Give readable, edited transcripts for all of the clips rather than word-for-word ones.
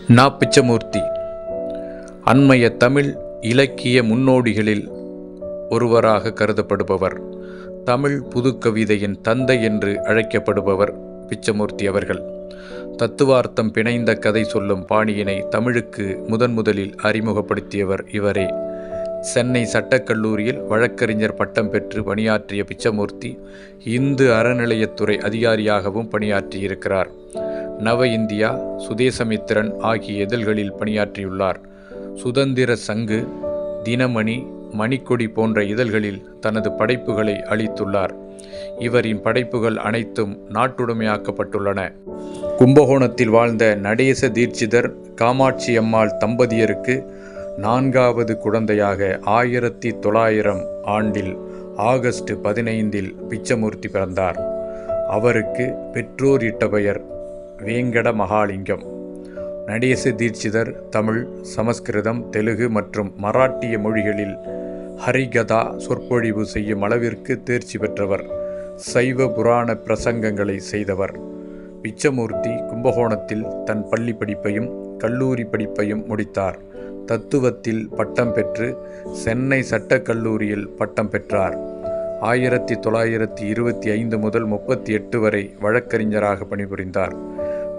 நா. பிச்சமூர்த்தி அண்மைய தமிழ் இலக்கிய முன்னோடிகளில் ஒருவராக கருதப்படுபவர். தமிழ் புதுக்கவிதையின் தந்தை என்று அழைக்கப்படுபவர் பிச்சமூர்த்தி அவர்கள். தத்துவார்த்தம் பிணைந்த கதை சொல்லும் பாணியினை தமிழுக்கு முதலில் அறிமுகப்படுத்தியவர் இவரே. சென்னை சட்டக்கல்லூரியில் வழக்கறிஞர் பட்டம் பெற்று பணியாற்றிய பிச்சமூர்த்தி இந்து அறநிலையத்துறை அதிகாரியாகவும் பணியாற்றியிருக்கிறார். நவ இந்தியா, சுதேசமித்திரன் ஆகிய இதழ்களில் பணியாற்றியுள்ளார். சுதந்திர சங்கு, தினமணி, மணிக்கொடி போன்ற இதழ்களில் தனது படைப்புகளை அளித்துள்ளார். இவரின் படைப்புகள் அனைத்தும் நாட்டுடைமையாக்கப்பட்டுள்ளன. கும்பகோணத்தில் வாழ்ந்த நடேச தீட்சிதர் காமாட்சி அம்மாள் தம்பதியருக்கு 4வது குழந்தையாக 1900 ஆண்டில் ஆகஸ்ட் 15 பிச்சமூர்த்தி பிறந்தார். அவருக்கு பெற்றோர் இட்ட பெயர் வேங்கட மகாலிங்கம். நடேச தீட்சிதர் தமிழ், சமஸ்கிருதம், தெலுங்கு மற்றும் மராட்டிய மொழிகளில் ஹரிகதா சொற்பொழிவு செய்யும் அளவிற்கு தேர்ச்சி பெற்றவர். சைவ புராண பிரசங்கங்களை செய்தவர். பிச்சமூர்த்தி கும்பகோணத்தில் தன் பள்ளி படிப்பையும் கல்லூரி படிப்பையும் முடித்தார். தத்துவத்தில் பட்டம் பெற்று சென்னை சட்டக்கல்லூரியில் பட்டம் பெற்றார். 1925 முதல் 38 வரை வழக்கறிஞராக பணிபுரிந்தார்.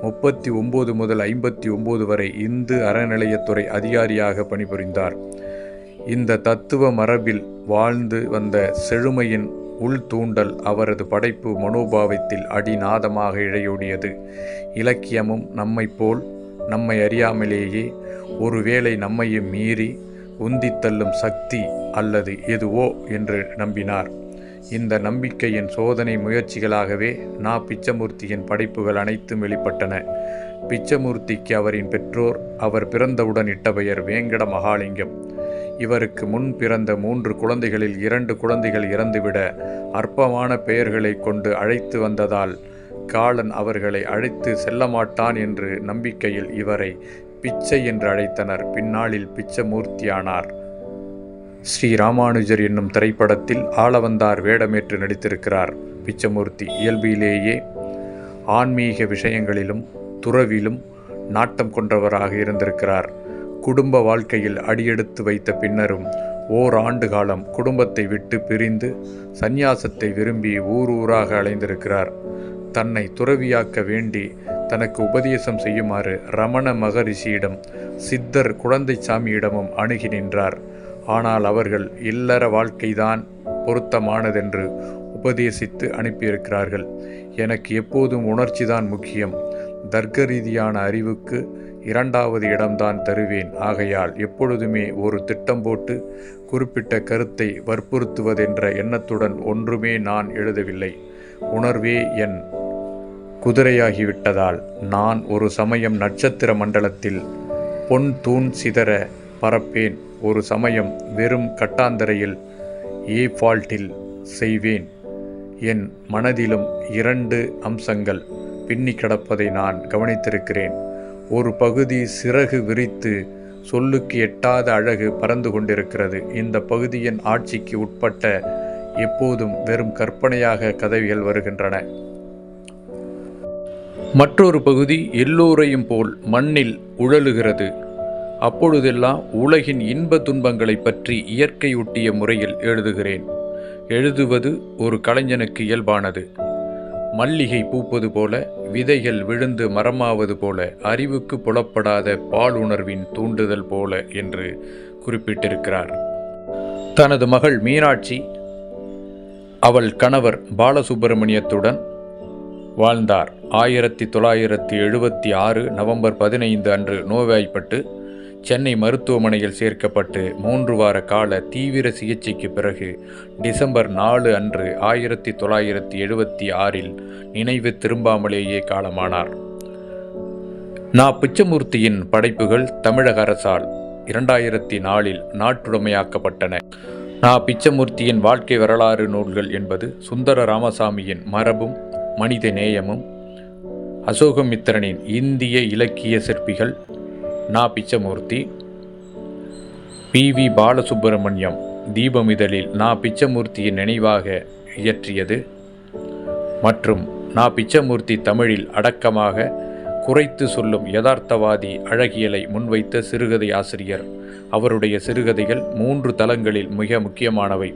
39 முதல் 59 வரை இந்து அறநிலையத்துறை அதிகாரியாக பணிபுரிந்தார். இந்த தத்துவ மரபில் வாழ்ந்து வந்த செழுமையின் உள்தூண்டல் அவரது படைப்பு மனோபாவத்தில் அடிநாதமாக இழையோடியது. இலக்கியமும் நம்மைப்போல் நம்மை அறியாமலேயே ஒருவேளை நம்மையும் மீறி உந்தித்தள்ளும் சக்தி அல்லது எதுவோ என்று நம்பினார். இந்த நம்பிக்கையின் சோதனை முயற்சிகளாகவே நா. பிச்சமூர்த்தியின் படைப்புகள் அனைத்தும் வெளிப்பட்டன. பிச்சமூர்த்திக்கு அவரின் பெற்றோர் அவர் பிறந்தவுடன் இட்ட பெயர் வேங்கட மகாலிங்கம். இவருக்கு முன் பிறந்த 3 குழந்தைகளில் 2 குழந்தைகள் இறந்துவிட அற்பமான பெயர்களை கொண்டு அழைத்து வந்ததால் காலன் அவர்களை அழைத்து செல்லமாட்டான் என்று நம்பிக்கையில் இவரை பிச்சை என்று அழைத்தனர். பின்னாளில் பிச்சமூர்த்தியானார். ஸ்ரீ ராமானுஜர் என்னும் திரைப்படத்தில் ஆளவந்தார் வேடமேற்று நடித்திருக்கிறார். பிச்சமூர்த்தி இயல்பிலேயே ஆன்மீக விஷயங்களிலும் துறவிலும் நாட்டம் கொண்டவராக இருந்திருக்கிறார். குடும்ப வாழ்க்கையில் அடியெடுத்து வைத்த பின்னரும் ஓராண்டு காலம் குடும்பத்தை விட்டு பிரிந்து சந்நியாசத்தை விரும்பி ஊராக அலைந்திருக்கிறார். தன்னை துறவியாக்க வேண்டி தனக்கு உபதேசம் செய்யுமாறு ரமண மகரிஷியிடம் சித்தர் குழந்தைசாமியிடமும் அணுகி நின்றார். ஆனால் அவர்கள் இல்லற வாழ்க்கைதான் பொருத்தமானதென்று உபதேசித்து அனுப்பியிருக்கிறார்கள். எனக்கு எப்போதும் உணர்ச்சிதான் முக்கியம். தர்க்க ரீதியான அறிவுக்கு 2வது இடம்தான் தருவேன். ஆகையால் எப்பொழுதுமே ஒரு திட்டம் போட்டு குறிப்பிட்ட கருத்தை வற்புறுத்துவதென்ற எண்ணத்துடன் ஒன்றுமே நான் எழுதவில்லை. உணர்வே என் குதிரையாகிவிட்டதால் நான் ஒரு சமயம் நட்சத்திர மண்டலத்தில் பொன் தூண் சிதற பறப்பேன். ஒரு சமயம் வெறும் கட்டாந்தரையில் ஃபால்ட்டில் செய்வேன். என் மனதிலும் 2 அம்சங்கள் பின்னி கிடப்பதை நான் கவனித்திருக்கிறேன். ஒரு பகுதி சிறகு விரித்து சொல்லுக்கு எட்டாத அழகு பறந்து கொண்டிருக்கிறது. இந்த பகுதியின் ஆட்சிக்கு உட்பட்ட எப்போதும் வெறும் கற்பனையாக கதைகள் வருகின்றன. மற்றொரு பகுதி எல்லோரையும் போல் மண்ணில் உழலுகிறது. அப்பொழுதெல்லாம் உலகின் இன்ப துன்பங்களை பற்றி இயற்கையொட்டிய முறையில் எழுதுகிறேன். எழுதுவது ஒரு கலைஞனுக்கு இயல்பானது. மல்லிகை பூப்பது போல, விதைகள் விழுந்து மரமாவது போல, அறிவுக்கு புலப்படாத பாலுணர்வின் தூண்டுதல் போல என்று குறிப்பிட்டிருக்கிறார். தனது மகள் மீனாட்சி அவள் கணவர் பாலசுப்பிரமணியத்துடன் வாழ்ந்தார். 1976 நவம்பர் 15 அன்று நோய்வாய்ப்பட்டு சென்னை மருத்துவமனையில் சேர்க்கப்பட்டு 3 வார கால தீவிர சிகிச்சைக்கு பிறகு டிசம்பர் 4 அன்று 1976 நினைவு திரும்பாமலேயே காலமானார். நா. பிச்சமூர்த்தியின் படைப்புகள் தமிழக அரசால் 2004 நாட்டுடைமையாக்கப்பட்டன. நா. பிச்சமூர்த்தியின் வாழ்க்கை வரலாறு நூல்கள் என்பது சுந்தர ராமசாமியின் மரபும் மனித நேயமும், அசோகமித்திரனின் இந்திய இலக்கிய சிற்பிகள், நா. பிச்சமூர்த்தி, பி.வி. பாலசுப்பிரமணியம் தீபமிதழில் நா. பிச்சமூர்த்தியின் நினைவாக இயற்றியது மற்றும் நா. பிச்சமூர்த்தி தமிழில் அடக்கமாக குறைத்து சொல்லும் யதார்த்தவாதி அழகியலை முன்வைத்த சிறுகதை ஆசிரியர். அவருடைய சிறுகதைகள் 3 தளங்களில் மிக முக்கியமானவை.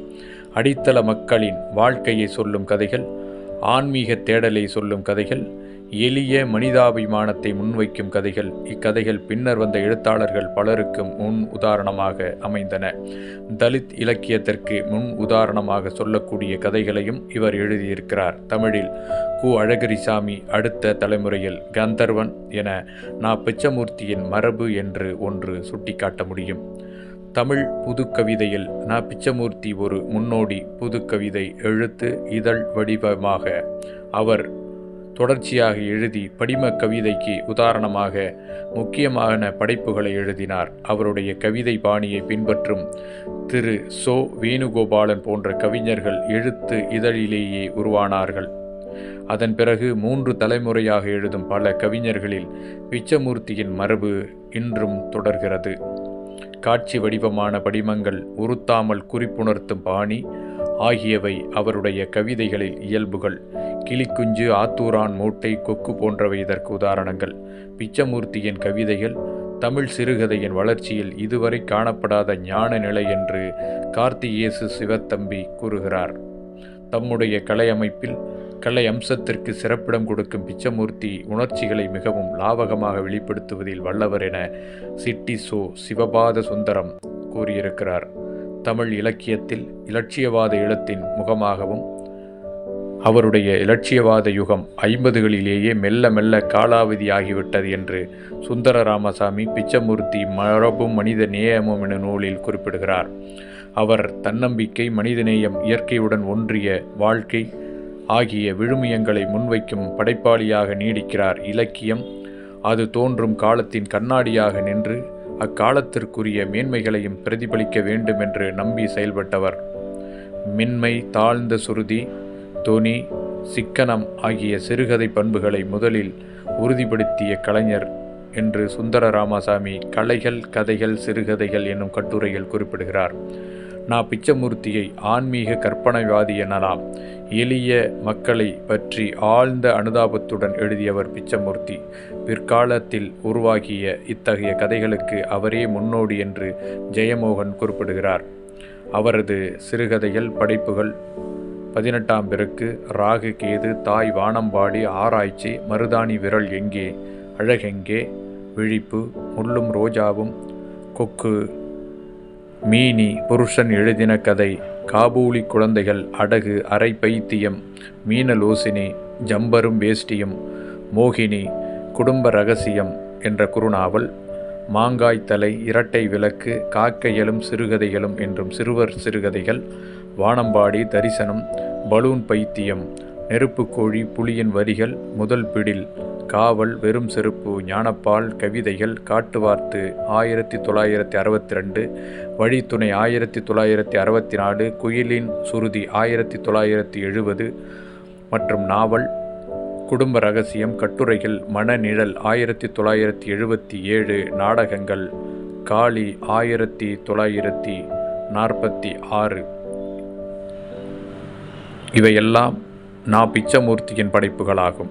அடித்தள மக்களின் வாழ்க்கையை சொல்லும் கதைகள், ஆன்மீக தேடலை சொல்லும் கதைகள், எளிய மனிதாபிமானத்தை முன்வைக்கும் கதைகள். இக்கதைகள் பின்னர் வந்த எழுத்தாளர்கள் பலருக்கு முன் உதாரணமாக அமைந்தன. தலித் இலக்கியத்திற்கு முன் உதாரணமாக சொல்லக்கூடிய கதைகளையும் இவர் எழுதியிருக்கிறார். தமிழில் கு. அழகிரிசாமி அடுத்த தலைமுறையில் கந்தர்வன் என பிச்சமூர்த்தியின் மரபு என்று ஒன்று சுட்டிக்காட்ட முடியும். தமிழ் புதுக்கவிதையில் பிச்சமூர்த்தி ஒரு முன்னோடி. புதுக்கவிதை எழுத்து இதழ் வடிவமாக அவர் தொடர்ச்சியாக எழுதி படிம கவிதைக்கு உதாரணமாக முக்கியமான படைப்புகளை எழுதினார். அவருடைய கவிதை பாணியை பின்பற்றும் திரு சோ. வேணுகோபாலன் போன்ற கவிஞர்கள் எழுத்து இதழிலேயே உருவானார்கள். அதன் பிறகு 3 தலைமுறையாக எழுதும் பல கவிஞர்களில் பிச்சமூர்த்தியின் மரபு இன்றும் தொடர்கிறது. காட்சி வடிவமான படிமங்கள், உறுத்தாமல் குறிப்புணர்த்தும் பாணி ஆகியவை அவருடைய கவிதைகளில் இயல்புகள். கிளிக்குஞ்சு, ஆத்தூரான் மூட்டை, கொக்கு போன்றவை இதற்கு உதாரணங்கள். பிச்சமூர்த்தியின் கவிதைகள் தமிழ் சிறுகதையின் வளர்ச்சியில் இதுவரை காணப்படாத ஞான நிலை என்று கார்த்திகேசு சிவத்தம்பி கூறுகிறார். தம்முடைய கலை அமைப்பில் கலை அம்சத்திற்கு சிறப்பிடம் கொடுக்கும் பிச்சமூர்த்தி உணர்ச்சிகளை மிகவும் லாவகமாக வெளிப்படுத்துவதில் வல்லவர் என சிட்டி சோ. சிவபாத சுந்தரம் கூறியிருக்கிறார். தமிழ் இலக்கியத்தில் இலட்சியவாத எழுத்தின் முகமாகவும் அவருடைய இலட்சியவாத யுகம் 50களிலேயே மெல்ல மெல்ல காலாவதியாகிவிட்டது என்று சுந்தர ராமசாமி பிச்சமூர்த்தி மரபும் மனித நேயமும் என நூலில் குறிப்பிடுகிறார். அவர் தன்னம்பிக்கை, மனிதநேயம், இயற்கையுடன் ஒன்றிய வாழ்க்கை ஆகிய விழுமியங்களை முன்வைக்கும் படைப்பாளியாக நீடிக்கிறார். இலக்கியம் அது தோன்றும் காலத்தின் கண்ணாடியாக நின்று அக்காலத்திற்குரிய மேன்மைகளையும் பிரதிபலிக்க வேண்டும் என்று நம்பி செயல்பட்டவர். மென்மை, தாழ்ந்த சுருதி, தொனி, சிக்கனம் ஆகிய சிறுகதை பண்புகளை முதலில் உறுதிப்படுத்திய கலைஞர் என்று சுந்தர ராமசாமி கலைகள், கதைகள், சிறுகதைகள் என்னும் கட்டுரையில் குறிப்பிடுகிறார். பிச்சமூர்த்தியை ஆன்மீக கற்பனைவாதி எனலாம். எளிய மக்களை பற்றி ஆழ்ந்த அனுதாபத்துடன் எழுதியவர் பிச்சமூர்த்தி. பிற்காலத்தில் உருவாகிய இத்தகைய கதைகளுக்கு அவரே முன்னோடி என்று ஜெயமோகன் குறிப்பிடுகிறார். அவரது சிறுகதைகள் படைப்புகள் 18ஆம் பெருக்கு, ராகு கேது, தாய் வானம்பாடி, ஆராய்ச்சி, மருதாணி விரல் எங்கே, அழகெங்கே, விழிப்பு, முள்ளும் ரோஜாவும், கொக்கு, மீனி, புருஷன் எழுதின கதை, காபூலி குழந்தைகள், அடகு, அரை பைத்தியம், மீனலோசினி, ஜம்பரும் வேஷ்டியும், மோகினி, குடும்ப ரகசியம் என்ற குறுநாவல், மாங்காய் தலை, இரட்டை விளக்கு, காக்கைகளும் சிறுகதைகளும் என்றும் சிறுவர் சிறுகதைகள், வானம்பாடி, தரிசனம், பலூன் பைத்தியம், நெருப்புக்கோழி, புலியின் வரிகள், முதல் பிடில், காவல், வெறும் செருப்பு, ஞானப்பால், கவிதைகள், காட்டுவார்த்து 1962, வழித்துணை 1964, குயிலின் சுருதி 1970 மற்றும் நாவல், குடும்ப ரகசியம், கட்டுரைகள், மனநிழல் 1977, நாடகங்கள், காளி 1946. இவையெல்லாம் பிச்சமூர்த்தியின் படைப்புகளாகும்.